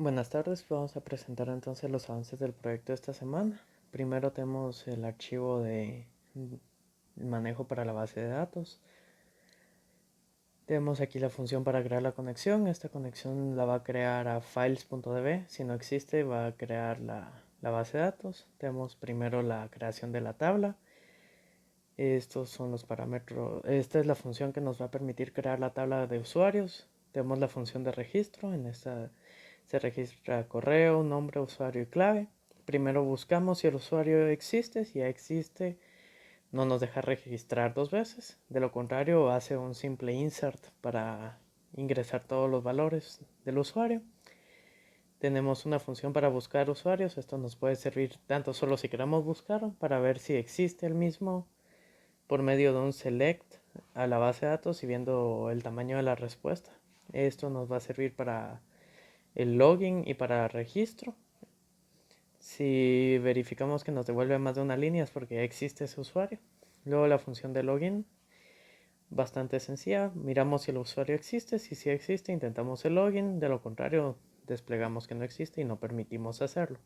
Buenas tardes, vamos a presentar entonces los avances del proyecto de esta semana. Primero tenemos el archivo de manejo para la base de datos. Tenemos aquí la función para crear la conexión. Esta conexión la va a crear a files.db. Si no existe, va a crear la base de datos. Tenemos primero la creación de la tabla. Estos son los parámetros. Esta es la función que nos va a permitir crear la tabla de usuarios. Tenemos la función de registro. En esta se registra correo, nombre, usuario y clave. Primero buscamos si el usuario existe. Si ya existe, no nos deja registrar dos veces. De lo contrario, hace un simple insert para ingresar todos los valores del usuario. Tenemos una función para buscar usuarios. Esto nos puede servir tanto solo si queremos buscar para ver si existe el mismo por medio de un select a la base de datos y viendo el tamaño de la respuesta. Esto nos va a servir para el login y para registro. Si verificamos que nos devuelve más de una línea es porque ya existe ese usuario. Luego la función de login, bastante sencilla. Miramos si el usuario existe. Si sí existe, intentamos el login. De lo contrario, desplegamos que no existe y no permitimos hacerlo.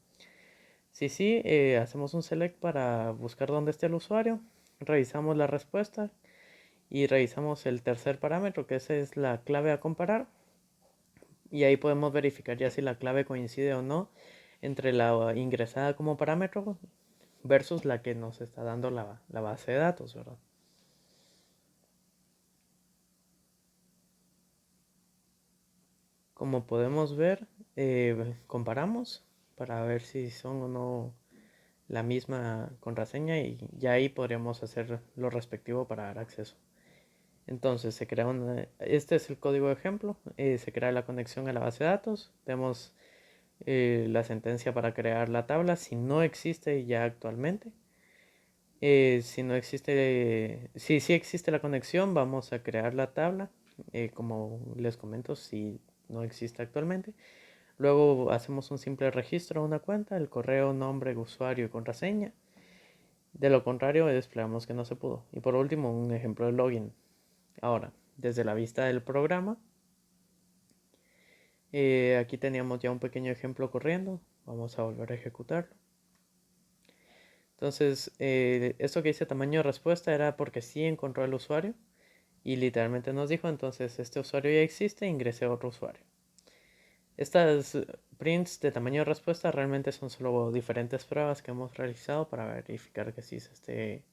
Si sí, hacemos un select para buscar dónde está el usuario. Revisamos la respuesta y revisamos el tercer parámetro, que esa es la clave a comparar. Y ahí podemos verificar ya si la clave coincide o no entre la ingresada como parámetro versus la que nos está dando la base de datos, ¿verdad? Como podemos ver, comparamos para ver si son o no la misma contraseña y ya ahí podríamos hacer lo respectivo para dar acceso. Entonces se crea este es el código de ejemplo, se crea la conexión a la base de datos, tenemos la sentencia para crear la tabla si no existe ya actualmente. Si no existe, si sí existe la conexión, vamos a crear la tabla, como les comento, si no existe actualmente. Luego hacemos un simple registro de una cuenta, el correo, nombre, usuario y contraseña. De lo contrario, desplegamos que no se pudo. Y por último, un ejemplo de login. Ahora, desde la vista del programa, aquí teníamos ya un pequeño ejemplo corriendo. Vamos a volver a ejecutarlo. Entonces, esto que dice tamaño de respuesta era porque sí encontró el usuario y literalmente nos dijo, entonces este usuario ya existe, ingrese otro usuario. Estas prints de tamaño de respuesta realmente son solo diferentes pruebas que hemos realizado para verificar que sí se esté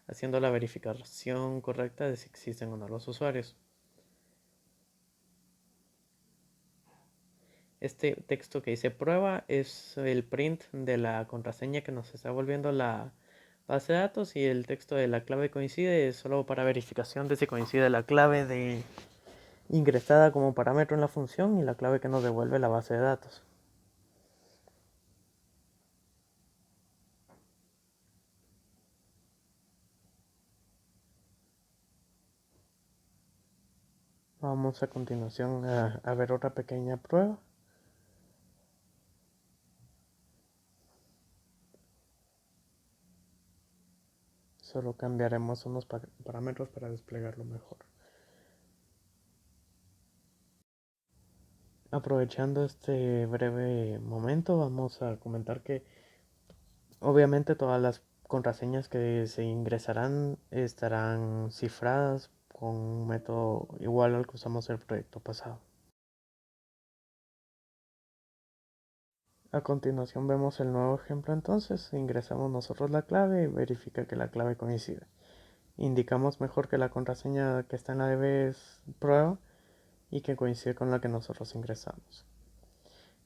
haciendo la verificación correcta de si existen o no los usuarios. Este texto que dice prueba es el print de la contraseña que nos está volviendo la base de datos y el texto de la clave coincide es solo para verificación de si coincide la clave de ingresada como parámetro en la función y la clave que nos devuelve la base de datos. Vamos a continuación a ver otra pequeña prueba. Solo cambiaremos unos parámetros para desplegarlo mejor. Aprovechando este breve momento, vamos a comentar que obviamente todas las contraseñas que se ingresarán estarán cifradas con un método igual al que usamos en el proyecto pasado. A continuación vemos el nuevo ejemplo entonces, ingresamos nosotros la clave y verifica que la clave coincide. Indicamos mejor que la contraseña que está en la DB es prueba y que coincide con la que nosotros ingresamos.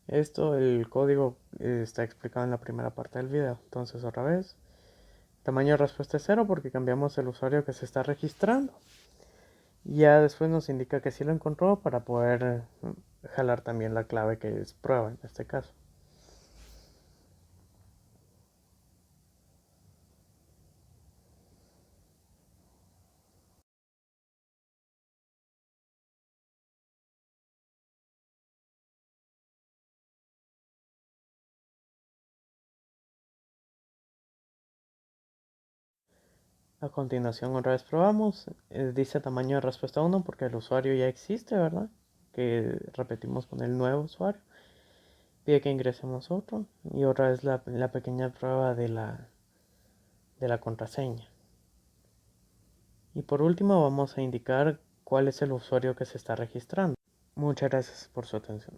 Esto, el código está explicado en la primera parte del video. Entonces otra vez, tamaño de respuesta es 0 porque cambiamos el usuario que se está registrando. Ya después nos indica que sí lo encontró para poder jalar también la clave que es prueba en este caso. A continuación otra vez probamos, dice tamaño de respuesta 1 porque el usuario ya existe, ¿verdad? Que repetimos con el nuevo usuario. pide que ingresemos otro y otra vez la pequeña prueba de la contraseña. Y por último vamos a indicar cuál es el usuario que se está registrando. Muchas gracias por su atención.